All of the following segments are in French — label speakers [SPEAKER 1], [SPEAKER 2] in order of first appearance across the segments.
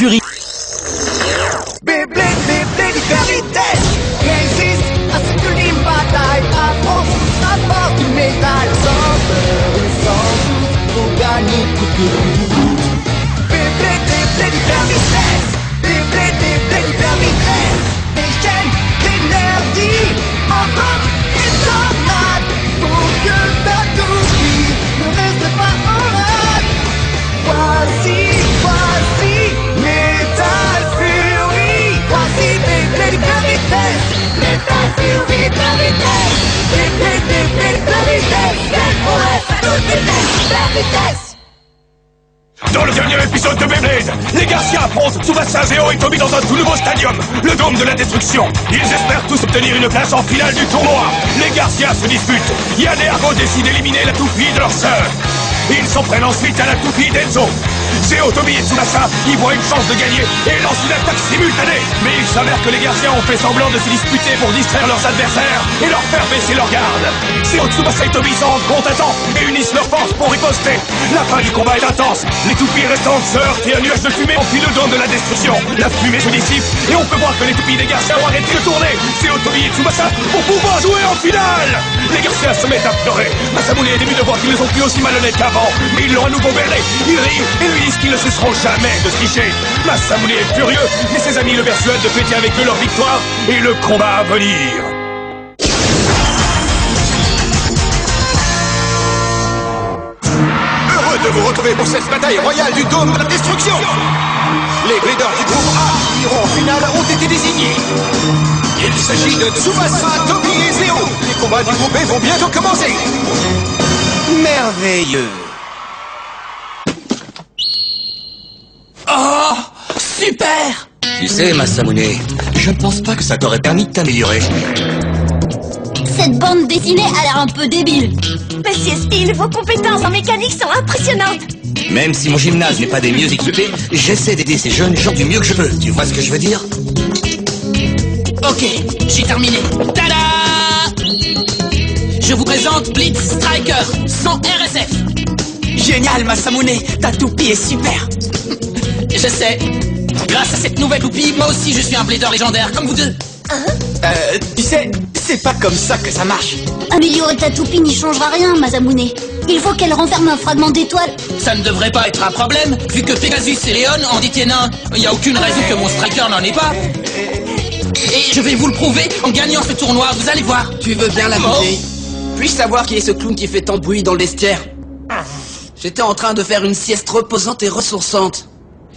[SPEAKER 1] furie.
[SPEAKER 2] Beyblade, Beyblade hyper-vitesse résiste à cette ultime bataille. Affronte sa force du métal sans peur et sans doute pour gagner toute lutte. Beyblade, Beyblade hyper-vitesse, Beyblade, Beyblade hyper-vitesse. Des chaînes d'énergie en route et tornade pour que ta toupie ne reste pas en rade. Voici Metal Fury. Voici Beyblade hyper-vitesse. Metal Fury hyper-vitesse. Beyblade, Beyblade hyper-vitesse. Quelle prouesse à toute vitesse, hyper-vitesse.
[SPEAKER 3] Dans le dernier épisode de Beyblade, les Garcia affrontent Tsubasa, Zeo et Toby dans un tout nouveau stadium, le Dôme de la Destruction. Ils espèrent tous obtenir une place en finale du tournoi. Les Garcia se disputent. Yann et Argo décident d'éliminer la toupie de leur sœur. Ils s'en prennent ensuite à la toupie d'Enzo. Zeo, Toby et Tsubasa y voient une chance de gagner et lancent une attaque simultanée. Mais il s'avère que les Garcia ont fait semblant de se disputer pour distraire leurs adversaires et leur faire baisser leur garde. Zeo, Tsubasa et Toby s'en rendent compte à temps et unissent leurs forces pour riposter. La fin du combat est intense. Les toupies restantes se heurtent et un nuage de fumée emplit le Dôme de la Destruction. La fumée se dissipe et on peut voir que les toupies des Garcia ont arrêté de tourner. Zeo, Toby et Tsubasa vont pouvoir jouer en finale. Les Garcia se mettent à pleurer. Masamune est ému de voir qu'ils ne sont plus aussi malhonnêtes qu'avant. Mais ils l'ont à nouveau berné. Ils rient et lui disent qu'ils ne cesseront jamais de tricher. Masamune est furieux, mais ses amis le persuadent de fêter avec eux leur victoire et le combat à venir.
[SPEAKER 4] Heureux de vous retrouver pour cette bataille royale du Dôme de la Destruction. Les leaders du groupe A qui iront en finale ont été désignés. Il s'agit de Tsubasa, Toby et Zeo. Les combats du groupe B vont bientôt commencer.
[SPEAKER 2] Merveilleux.
[SPEAKER 1] Oh, super!
[SPEAKER 5] Tu sais, Masamune, je ne pense pas que ça t'aurait permis de t'améliorer.
[SPEAKER 6] Cette bande dessinée a l'air un peu débile.
[SPEAKER 7] Monsieur Steele, vos compétences en mécanique sont impressionnantes.
[SPEAKER 5] Même si mon gymnase n'est pas des mieux équipés, j'essaie d'aider ces jeunes gens du mieux que je peux. Tu vois ce que je veux dire?
[SPEAKER 1] Ok, j'ai terminé. Tada! Je vous présente Blitz Striker, sans RSF. Génial, Masamune, ta toupie est super. Je sais. Grâce à cette nouvelle toupie, moi aussi je suis un blader légendaire, comme vous deux.
[SPEAKER 2] Tu sais, c'est pas comme ça que ça marche.
[SPEAKER 6] Améliorer ta toupie n'y changera rien, Masamune. Il faut qu'elle renferme un fragment d'étoile.
[SPEAKER 1] Ça ne devrait pas être un problème, vu que Pegasus et Léon en détiennent un. Il n'y a aucune raison que mon Striker n'en ait pas. Et je vais vous le prouver en gagnant ce tournoi, vous allez voir.
[SPEAKER 8] Tu veux bien l'avouer? Puis-je savoir qui est ce clown qui fait tant de bruit dans le vestiaire? J'étais en train de faire une sieste reposante et ressourçante.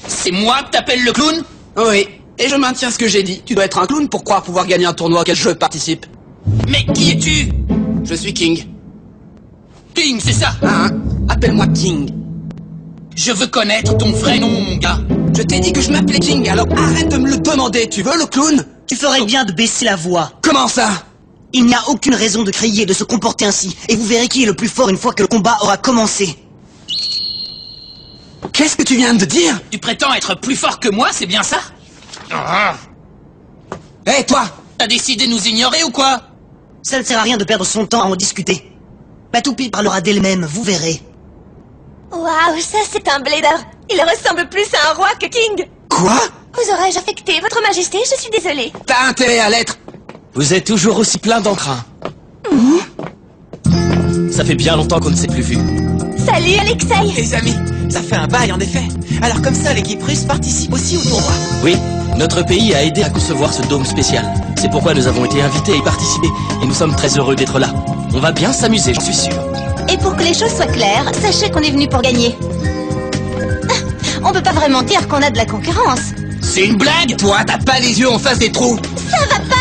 [SPEAKER 1] C'est moi que t'appelles le clown?
[SPEAKER 8] Oui, et je maintiens ce que j'ai dit. Tu dois être un clown pour croire pouvoir gagner un tournoi auquel je participe.
[SPEAKER 1] Mais qui es-tu?
[SPEAKER 8] Je suis King.
[SPEAKER 1] King, c'est ça?
[SPEAKER 8] Hein? Appelle-moi King.
[SPEAKER 1] Je veux connaître ton vrai nom, mon gars.
[SPEAKER 8] Je t'ai dit que je m'appelais King, alors arrête de me le demander. Tu veux le clown?
[SPEAKER 9] Tu ferais bien de baisser la voix.
[SPEAKER 8] Comment ça?
[SPEAKER 9] Il n'y a aucune raison de crier, de se comporter ainsi. Et vous verrez qui est le plus fort une fois que le combat aura commencé.
[SPEAKER 8] Qu'est-ce que tu viens de dire?
[SPEAKER 1] Tu prétends être plus fort que moi, c'est bien ça?
[SPEAKER 8] Hé, toi!
[SPEAKER 1] T'as décidé de nous ignorer ou quoi?
[SPEAKER 9] Ça ne sert à rien de perdre son temps à en discuter. Ma toupie parlera d'elle-même, vous verrez.
[SPEAKER 7] Waouh, ça c'est un blader. Il ressemble plus à un roi que King.
[SPEAKER 8] Quoi?
[SPEAKER 7] Vous aurais-je affecté, votre majesté, je suis désolée.
[SPEAKER 8] T'as intérêt à l'être.
[SPEAKER 1] Vous êtes toujours aussi plein d'entrain. Ça fait bien longtemps qu'on ne s'est plus vu.
[SPEAKER 7] Salut Alexei.
[SPEAKER 2] Les amis, ça fait un bail en effet. Alors comme ça, l'équipe russe participe aussi au tournoi.
[SPEAKER 1] Oui, notre pays a aidé à concevoir ce dôme spécial. C'est pourquoi nous avons été invités à y participer. Et nous sommes très heureux d'être là. On va bien s'amuser, j'en suis sûr.
[SPEAKER 6] Et pour que les choses soient claires, sachez qu'on est venu pour gagner. On peut pas vraiment dire qu'on a de la concurrence.
[SPEAKER 1] C'est une blague?
[SPEAKER 8] Toi, t'as pas les yeux en face des trous.
[SPEAKER 6] Ça va pas.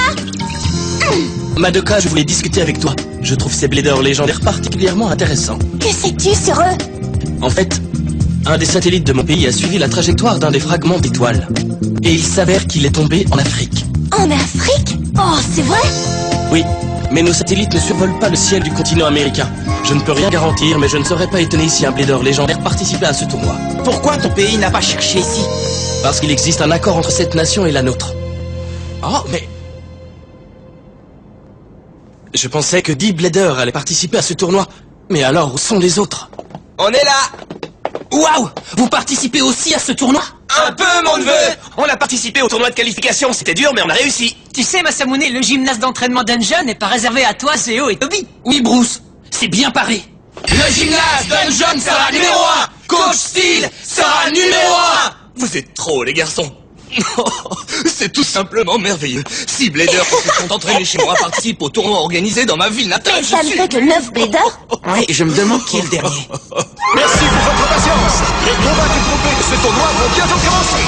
[SPEAKER 1] Madoka, je voulais discuter avec toi. Je trouve ces bladers légendaires particulièrement intéressants.
[SPEAKER 6] Que sais-tu sur eux?
[SPEAKER 1] En fait, un des satellites de mon pays a suivi la trajectoire d'un des fragments d'étoiles. Et il s'avère qu'il est tombé en Afrique.
[SPEAKER 6] En Afrique? Oh, c'est vrai?
[SPEAKER 1] Oui, mais nos satellites ne survolent pas le ciel du continent américain. Je ne peux rien garantir, mais je ne serais pas étonné si un blader légendaire participait à ce tournoi.
[SPEAKER 2] Pourquoi ton pays n'a pas cherché ici?
[SPEAKER 1] Parce qu'il existe un accord entre cette nation et la nôtre.
[SPEAKER 2] Oh, mais...
[SPEAKER 1] Je pensais que 10 bladers allaient participer à ce tournoi. Mais alors, où sont les autres?
[SPEAKER 8] On est là.
[SPEAKER 1] Waouh! Vous participez aussi à ce tournoi?
[SPEAKER 5] Un peu, mon neveu. On a participé au tournoi de qualification, c'était dur, mais on a réussi.
[SPEAKER 1] Tu sais, Masamune, le gymnase d'entraînement Dungeon n'est pas réservé à toi, Zéo et Toby. Oui, Bruce, c'est bien paré. Le gymnase Dungeon sera numéro 1. Coach Steel sera numéro 1.
[SPEAKER 5] Vous êtes trop, les garçons. C'est tout simplement merveilleux. Si Blader qui se sont entraînés chez moi participe au tournoi organisé dans ma ville natale,
[SPEAKER 7] Et ça ne fait que 9 Bladers.
[SPEAKER 8] Oui, je me demande qui est le dernier.
[SPEAKER 4] Merci pour votre patience. Les combats du groupe B de ce tournoi vont bientôt commencer.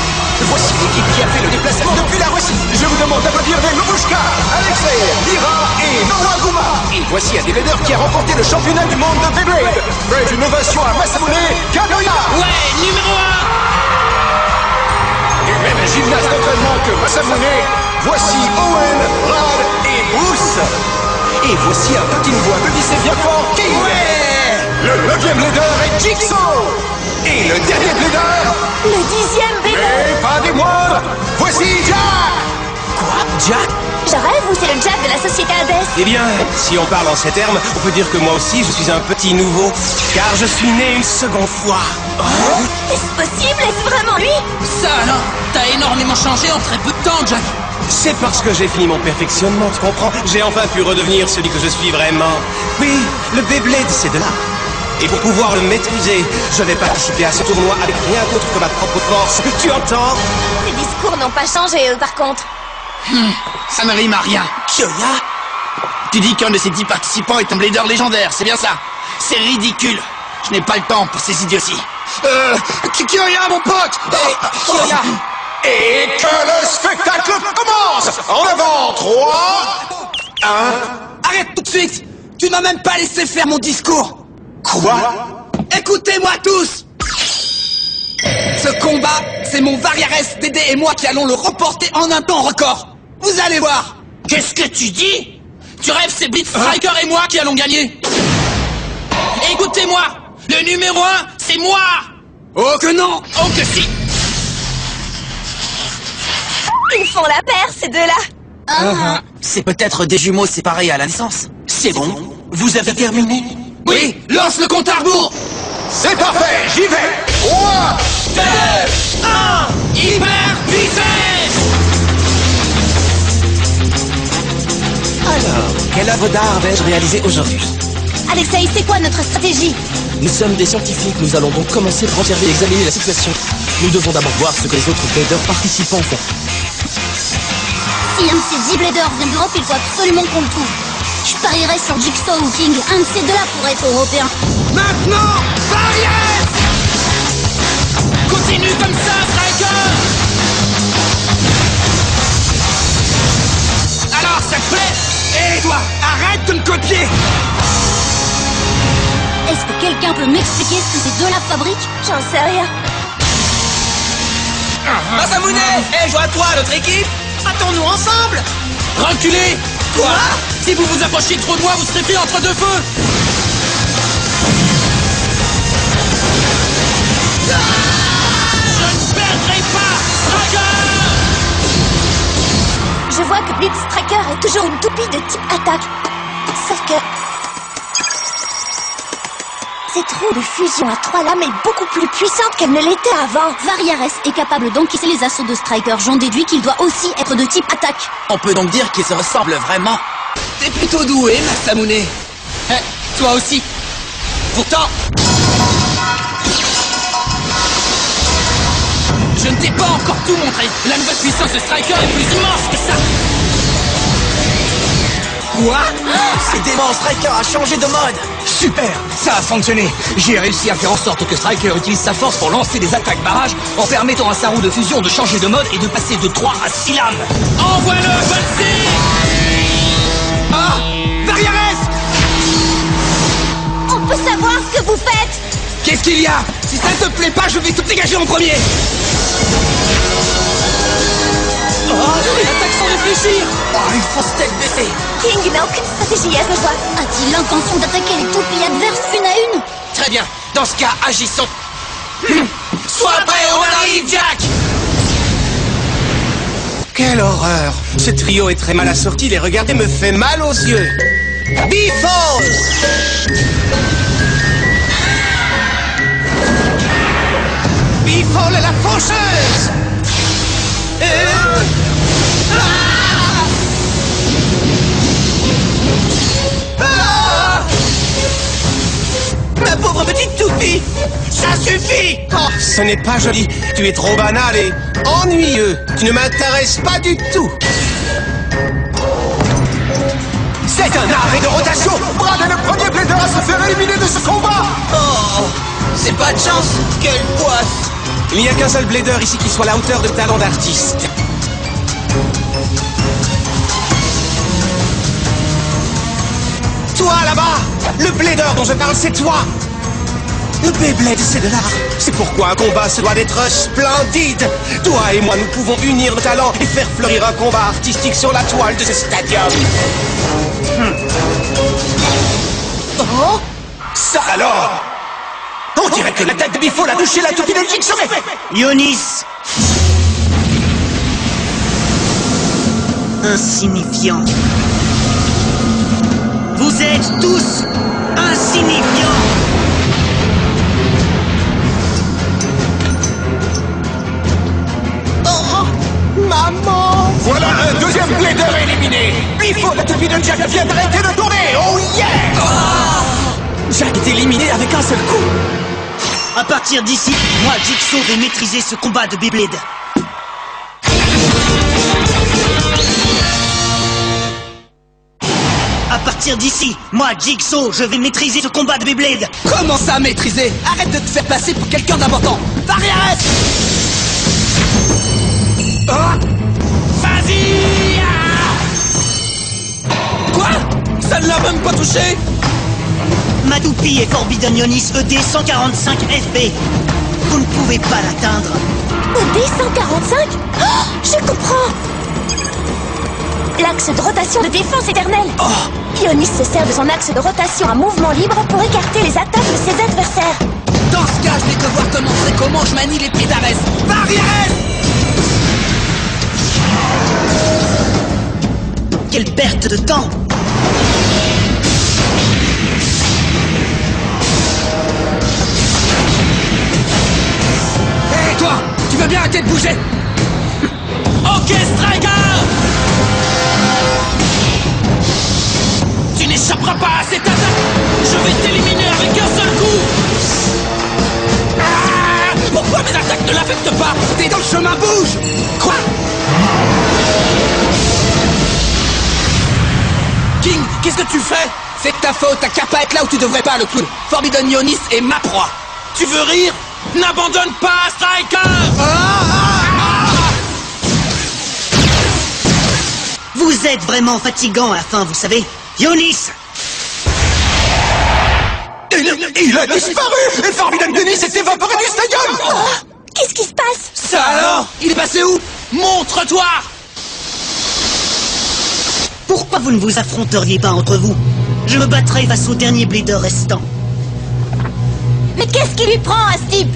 [SPEAKER 4] Voici l'équipe qui a fait le déplacement depuis la Russie. Je vous demande d'applaudir les Lobushka, Alexei, Lira et Noah Guma. Et voici un des leaders qui a remporté le championnat du monde de Beyblade. Faites une ovation à Masamune Kadoya.
[SPEAKER 1] Ouais, numéro 1.
[SPEAKER 4] Du même gymnase d'entraînement que Masamune, voici Owen, Rad et Bruce. Et voici un petit nouveau applaudissez bien fort, King. Le 9e leader est Jigsaw. Et le dernier leader,
[SPEAKER 7] Le 10e Blader.
[SPEAKER 4] et pas des moindres, voici Jack.
[SPEAKER 8] Quoi, Jack?
[SPEAKER 7] J'arrête, vous, c'est le Jack de la société Hades.
[SPEAKER 10] Eh bien, si on parle en ces termes, on peut dire que moi aussi je suis un petit nouveau, car je suis né une seconde fois.
[SPEAKER 7] Est-ce possible? Est-ce vraiment lui?
[SPEAKER 1] Ça alors, t'as énormément changé en très peu de temps, Jack.
[SPEAKER 10] C'est parce que j'ai fini mon perfectionnement, tu comprends? J'ai enfin pu redevenir celui que je suis vraiment. Oui, le Beyblade, c'est de là. Et pour pouvoir le maîtriser, je vais participer à ce tournoi avec rien d'autre que ma propre force. Tu entends?
[SPEAKER 7] Les discours n'ont pas changé, par contre.
[SPEAKER 1] Ça ne rime à rien.
[SPEAKER 8] Kyoya?
[SPEAKER 1] Tu dis qu'un de ces 10 participants est un Blader légendaire, c'est bien ça? C'est ridicule. Je n'ai pas le temps pour ces idioties.
[SPEAKER 4] Kyoya, mon pote.
[SPEAKER 1] Kyoya.
[SPEAKER 4] Et que le spectacle commence. En avant, 3, 1...
[SPEAKER 8] Arrête tout de suite! Tu ne m'as même pas laissé faire mon discours!
[SPEAKER 4] Quoi?
[SPEAKER 8] Écoutez-moi tous! Ce combat, c'est mon Variares, Dédé et moi qui allons le remporter en un temps record! Vous allez voir!
[SPEAKER 1] Qu'est-ce que tu dis? Tu rêves, c'est Blitz Striker et moi qui allons gagner. Écoutez-moi, le numéro 1, c'est moi.
[SPEAKER 8] Oh que non!
[SPEAKER 1] Oh que si.
[SPEAKER 7] Ils font la paire, ces deux-là.
[SPEAKER 8] C'est peut-être des jumeaux séparés à la naissance. C'est bon, vous avez terminé?
[SPEAKER 1] Oui, lance le compte à rebours.
[SPEAKER 4] C'est parfait, j'y vais. 3,
[SPEAKER 1] 2, 1, hyper vitesse.
[SPEAKER 10] Alors, quelle œuvre d'art vais-je réaliser aujourd'hui?
[SPEAKER 6] Alexei, c'est quoi notre stratégie?
[SPEAKER 10] Nous sommes des scientifiques, nous allons donc commencer par observer et examiner la situation. Nous devons d'abord voir ce que les autres Bladers participants font.
[SPEAKER 6] Si un de ces 10 Bladers vient d'Europe, il faut absolument qu'on le trouve. Je parierais sur Jigsaw ou King. Un de ces deux-là pourrait être européen.
[SPEAKER 8] Maintenant, Variares!
[SPEAKER 1] Continue comme ça, Striker. Alors, ça te plaît?
[SPEAKER 8] Et toi, arrête de me copier!
[SPEAKER 6] Est-ce que quelqu'un peut m'expliquer ce que ces deux-là fabriquent?
[SPEAKER 7] J'en sais rien.
[SPEAKER 8] Masamune! Joins-toi à notre équipe! Battons-nous ensemble!
[SPEAKER 1] Reculez.
[SPEAKER 8] Quoi?
[SPEAKER 1] Si vous vous approchez trop de moi, vous serez pris entre deux feux. Je ne perdrai pas, Striker.
[SPEAKER 7] Je vois que Blitz Tracker est toujours une toupie de type attaque. Sauf que... Cette roue de fusion à 3 lames est beaucoup plus puissante qu'elle ne l'était avant.
[SPEAKER 6] Variares est capable d'encaisser les assauts de Striker. J'en déduis qu'il doit aussi être de type attaque.
[SPEAKER 8] On peut donc dire qu'ils se ressemblent vraiment. T'es plutôt doué, Masamune.
[SPEAKER 1] Eh, toi aussi.
[SPEAKER 8] Pourtant,
[SPEAKER 1] Je ne t'ai pas encore tout montré. La nouvelle puissance de Striker est plus immense que ça.
[SPEAKER 8] quoi? C'est dément, Striker a changé de mode.
[SPEAKER 5] Super, ça a fonctionné. J'ai réussi à faire en sorte que Striker utilise sa force pour lancer des attaques barrages en permettant à sa roue de fusion de changer de mode et de passer de 3 à 6 lames.
[SPEAKER 1] Envoie-le, Banshee.
[SPEAKER 8] Ah, Variares!
[SPEAKER 6] On peut savoir ce que vous faites?
[SPEAKER 8] Qu'est-ce qu'il y a? Si ça te plaît pas, je vais tout dégager en premier.
[SPEAKER 1] Oh, il attaque sans réfléchir.
[SPEAKER 8] Oh, il faut se tête baisser.
[SPEAKER 7] King n'a aucune stratégie à ce joie.
[SPEAKER 6] A-t-il l'intention d'attaquer les toupies adverses une à une?
[SPEAKER 8] Très bien, dans ce cas, agissons. Sois prêt, on arrive, Jack!
[SPEAKER 10] Quelle horreur! Ce trio est très mal assorti, les regarder me fait mal aux yeux.
[SPEAKER 8] Before!
[SPEAKER 10] Folle la faucheuse.
[SPEAKER 8] Ma pauvre petite toupie! Ça suffit!
[SPEAKER 10] Oh, ce n'est pas joli. Tu es trop banal et ennuyeux. Tu ne m'intéresses pas du tout.
[SPEAKER 4] C'est un arrêt de rotation. Brad est le premier Blader à se faire éliminer de ce combat.
[SPEAKER 8] Oh! C'est pas de chance! Quelle poisse!
[SPEAKER 10] Il n'y a qu'un seul Blader ici qui soit à la hauteur de talent d'artiste. Toi là-bas! Le Blader dont je parle, c'est toi! Le Beyblade, c'est de l'art. C'est pourquoi un combat se doit d'être splendide. Toi et moi, nous pouvons unir nos talents et faire fleurir un combat artistique sur la toile de ce stadium.
[SPEAKER 8] Oh!
[SPEAKER 4] Ça alors? On dirait que la tête de Biffo l'a touché la toupie de Jigsaw.
[SPEAKER 9] Ionis! Insignifiant. Vous êtes tous insignifiants!
[SPEAKER 10] Maman!
[SPEAKER 4] Voilà un deuxième Blader éliminé. Biffo, la toupie de Jack vient d'arrêter de tourner. Oh yeah!
[SPEAKER 8] Jack est éliminé avec un seul coup!
[SPEAKER 9] À partir d'ici, moi, Jigsaw, vais maîtriser ce combat de Beyblade. À partir d'ici, moi, Jigsaw, je vais maîtriser ce combat de Beyblade.
[SPEAKER 8] Comment ça maîtriser? Arrête de te faire passer pour quelqu'un d'important! Variares! Vas-y! Quoi? Ça ne l'a même pas touché?
[SPEAKER 9] Ma toupie est Forbidden Ionis ED 145 FB. Vous ne pouvez pas l'atteindre.
[SPEAKER 7] ED145? Oh, je comprends! L'axe de rotation de défense éternelle. Ionis se sert de son axe de rotation à mouvement libre pour écarter les attaques de ses adversaires.
[SPEAKER 8] Dans ce cas, je vais devoir te montrer comment je manie les pieds d'Ares. Variares!
[SPEAKER 9] Quelle perte de temps!
[SPEAKER 8] Hé, toi! Tu veux bien arrêter de bouger? Ok, Striker! Tu n'échapperas pas à cette attaque! Je vais t'éliminer avec un seul coup! Ah! Pourquoi mes attaques ne l'affectent pas? T'es dans le chemin, bouge! Quoi? King, qu'est-ce que tu fais? C'est de ta faute, t'as qu'à pas être là où tu devrais pas, le clown. Forbidden Ionis est ma proie. Tu veux rire? N'abandonne pas, Striker!
[SPEAKER 9] Vous êtes vraiment fatigant à la fin, vous savez. Ionis!
[SPEAKER 4] Il a disparu. Et Forbidden Ionis s'est évaporé du stadium.
[SPEAKER 7] Qu'est-ce qui se passe?
[SPEAKER 8] Ça alors? Il est passé où? Montre-toi!
[SPEAKER 9] Pourquoi vous ne vous affronteriez pas entre vous? Je me battrai face au dernier Blader restant.
[SPEAKER 7] Mais qu'est-ce qui lui prend à ce type?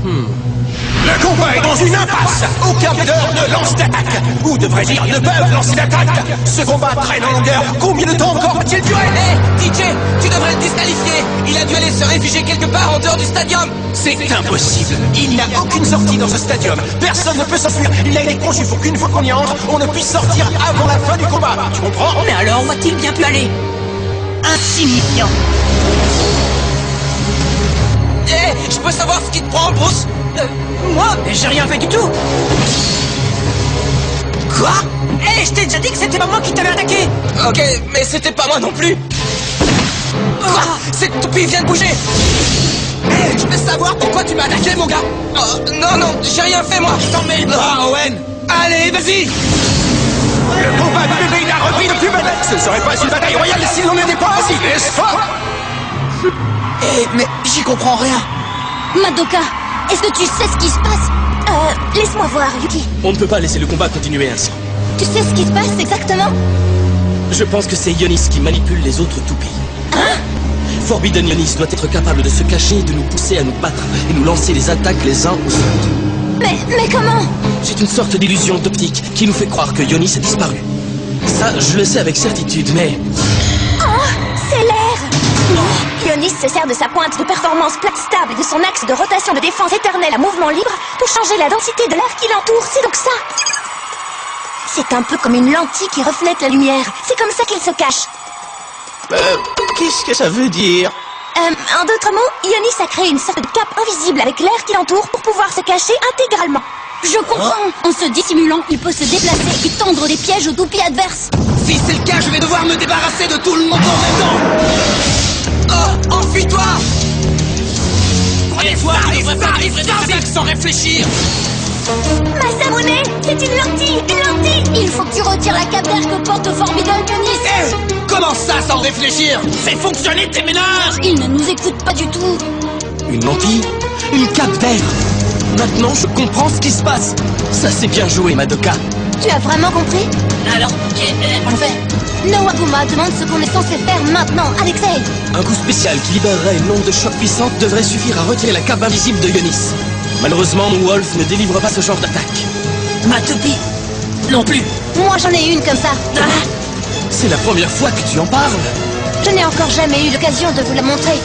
[SPEAKER 4] Le combat est dans une impasse. Aucun Blader ne lance d'attaque. Ou devrais-je dire, ne peuvent lancer d'attaque. Ce combat traîne en longueur. Combien de temps encore va-t-il durer?
[SPEAKER 8] Hé, DJ, tu devrais le disqualifier. Il a dû aller se réfugier quelque part en dehors du stadium.
[SPEAKER 4] C'est impossible. Il n'y a aucune sortie dans ce stadium. Personne ne peut s'enfuir. Il a été conçu pour qu'une fois qu'on y entre, on ne puisse sortir avant la fin du combat. Tu comprends?
[SPEAKER 8] Mais alors, où a-t-il bien pu aller?
[SPEAKER 9] Insignifiant.
[SPEAKER 8] Hé, je peux savoir ce qui te prend, Bruce? Moi? J'ai rien fait du tout. Quoi? Hé, je t'ai déjà dit que c'était pas moi qui t'avais attaqué. Ok, mais c'était pas moi non plus. Quoi? Cette toupie vient de bouger. Hé, je veux savoir pourquoi tu m'as attaqué, mon gars. Oh, non, j'ai rien fait, moi. T'en mêle pas, Owen. Allez, vas-y.
[SPEAKER 4] Le combat de Beyblade a repris de plus belle. Ce ne serait pas une bataille royale si l'on n'était pas ainsi, n'est-ce pas?
[SPEAKER 8] Hé, mais j'y comprends rien.
[SPEAKER 6] Madoka, est-ce que tu sais ce qui se passe?
[SPEAKER 7] Laisse-moi voir, Yuki.
[SPEAKER 11] On ne peut pas laisser le combat continuer ainsi.
[SPEAKER 6] Tu sais ce qui se passe exactement?
[SPEAKER 11] Je pense que c'est Ionis qui manipule les autres toupies.
[SPEAKER 6] Hein?
[SPEAKER 11] Forbidden Ionis doit être capable de se cacher et de nous pousser à nous battre et nous lancer les attaques les uns aux autres.
[SPEAKER 6] Mais comment?
[SPEAKER 11] C'est une sorte d'illusion d'optique qui nous fait croire que Ionis a disparu. Ça, je le sais avec certitude, mais...
[SPEAKER 7] Oh, c'est l'air. Ionis Ionis se sert de sa pointe de performance plate stable et de son axe de rotation de défense éternelle à mouvement libre pour changer la densité de l'air qui l'entoure. C'est donc ça. C'est un peu comme une lentille qui reflète la lumière. C'est comme ça qu'il se cache.
[SPEAKER 11] Qu'est-ce que ça veut dire?
[SPEAKER 7] En d'autres mots, Ionis a créé une sorte de cape invisible avec l'air qui l'entoure pour pouvoir se cacher intégralement.
[SPEAKER 6] Je comprends. En se dissimulant, il peut se déplacer et tendre des pièges aux toupies adverses.
[SPEAKER 8] Si c'est le cas, je vais devoir me débarrasser de tout le monde en même temps. Oh, enfuis-toi!
[SPEAKER 1] Croyez-moi, il devrait pas livrer des attaques sans réfléchir.
[SPEAKER 7] Masamune, c'est une lentille, une lentille.
[SPEAKER 6] Il faut que tu retires la cape d'air que porte Forbidden Ionis.
[SPEAKER 8] Comment ça, sans réfléchir?
[SPEAKER 1] Fais fonctionner tes ménages.
[SPEAKER 6] Il ne nous écoute pas du tout.
[SPEAKER 11] Une lentille? Une cape d'air? Maintenant, je comprends ce qui se passe. Ça, c'est bien joué, Madoka.
[SPEAKER 6] Tu as vraiment compris?
[SPEAKER 1] Alors, on fait.
[SPEAKER 6] Nowaguma demande ce qu'on est censé faire maintenant, Alexei.
[SPEAKER 11] Un coup spécial qui libérerait une onde de choc puissante devrait suffire à retirer la cape invisible de Ionis. Malheureusement, Wolf ne délivre pas ce genre d'attaque.
[SPEAKER 1] Ma toupie non plus.
[SPEAKER 6] Moi, j'en ai une comme ça.
[SPEAKER 11] C'est la première fois que tu en parles.
[SPEAKER 6] Je n'ai encore jamais eu l'occasion de vous la montrer.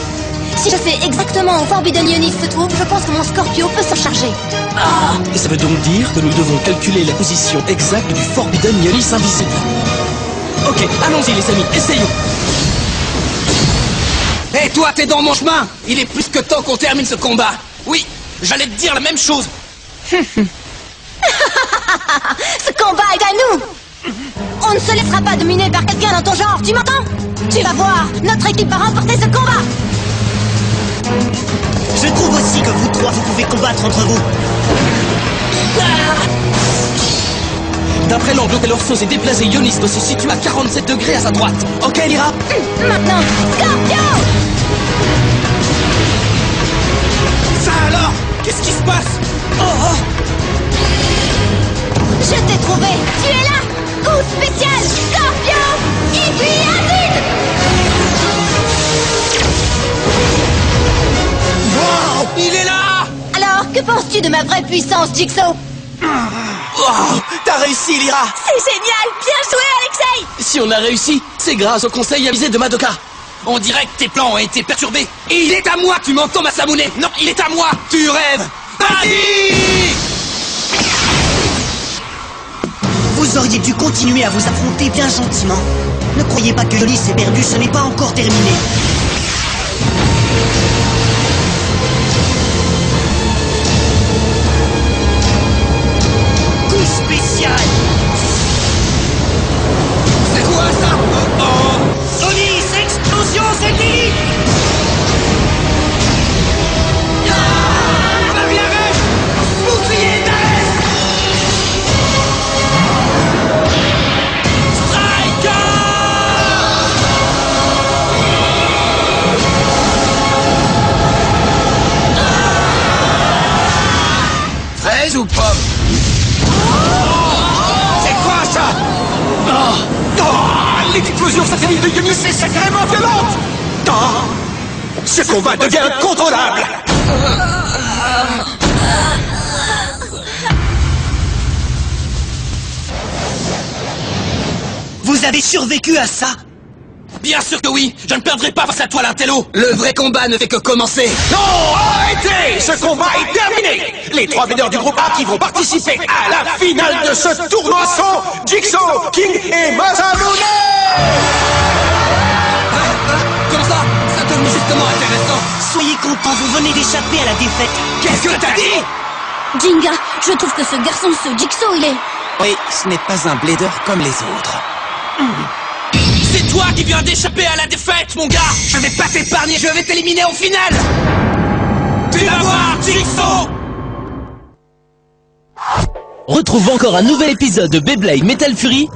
[SPEAKER 6] Si je sais exactement où Forbidden Ionis se trouve, je pense que mon Scorpio peut s'en charger.
[SPEAKER 11] Et ça veut donc dire que nous devons calculer la position exacte du Forbidden Ionis invisible. Ok, allons-y les amis, essayons.
[SPEAKER 8] Hé, toi, t'es dans mon chemin. Il est plus que temps qu'on termine ce combat. Oui, j'allais te dire la même chose.
[SPEAKER 6] Ce combat est à nous. On ne se laissera pas dominer par quelqu'un dans ton genre, tu m'entends? Tu vas voir, notre équipe va remporter ce combat.
[SPEAKER 9] Je trouve aussi que vous trois, vous pouvez combattre entre vous.
[SPEAKER 11] D'après l'angle auquel Orsos est déplacé, Ionis doit se situer à 47 degrés à sa droite. Ok, Lyra?
[SPEAKER 6] Maintenant, Scorpio!
[SPEAKER 8] Ça alors? Qu'est-ce qui se passe?
[SPEAKER 6] Je t'ai trouvé, tu es là! Coup spécial, Scorpio! Hybriade!
[SPEAKER 8] Wow, il est là!
[SPEAKER 6] Alors, que penses-tu de ma vraie puissance, Jigsaw?
[SPEAKER 11] Wow, t'as réussi, Lyra!
[SPEAKER 7] C'est génial. Bien joué, Alexei.
[SPEAKER 11] Si on a réussi, c'est grâce au conseil avisé de Madoka.
[SPEAKER 8] On dirait que tes plans ont été perturbés. Et il est à moi, tu m'entends, Masamune? Non, il est à moi. Tu rêves. Vas-y!
[SPEAKER 9] Vous auriez dû continuer à vous affronter bien gentiment. Ne croyez pas que Ionis est perdu, ce n'est pas encore terminé. Coup spécial!
[SPEAKER 8] C'est quoi ça?
[SPEAKER 9] Ionis, explosion satellite!
[SPEAKER 8] Bouclier d'Arès! Fraise ou pomme? C'est quoi ça? L'explosion satellite de Ionis est sacrément violente! Ce combat devient incontrôlable!
[SPEAKER 9] Vous avez survécu à ça?
[SPEAKER 8] Bien sûr que oui! Je ne perdrai pas face à toi, l'intello! Le vrai combat ne fait que commencer!
[SPEAKER 3] Non, arrêtez! Ce combat est terminé! Les trois meilleurs du groupe A qui vont participer à la finale de ce tournoi sont Jigsaw, King et Masamune!
[SPEAKER 8] Comme ça, ça donne justement intéressant!
[SPEAKER 9] Soyez contents, vous venez d'échapper à la défaite.
[SPEAKER 8] Qu'est-ce que t'as dit?
[SPEAKER 6] Jinga, je trouve que ce garçon, ce Jigsaw, il est...
[SPEAKER 5] Oui, ce n'est pas un blader comme les autres.
[SPEAKER 8] C'est toi qui viens d'échapper à la défaite, mon gars! Je vais pas t'épargner, je vais t'éliminer au final! Tu vas voir, Jigsaw!
[SPEAKER 12] Retrouve encore un nouvel épisode de Beyblade Metal Fury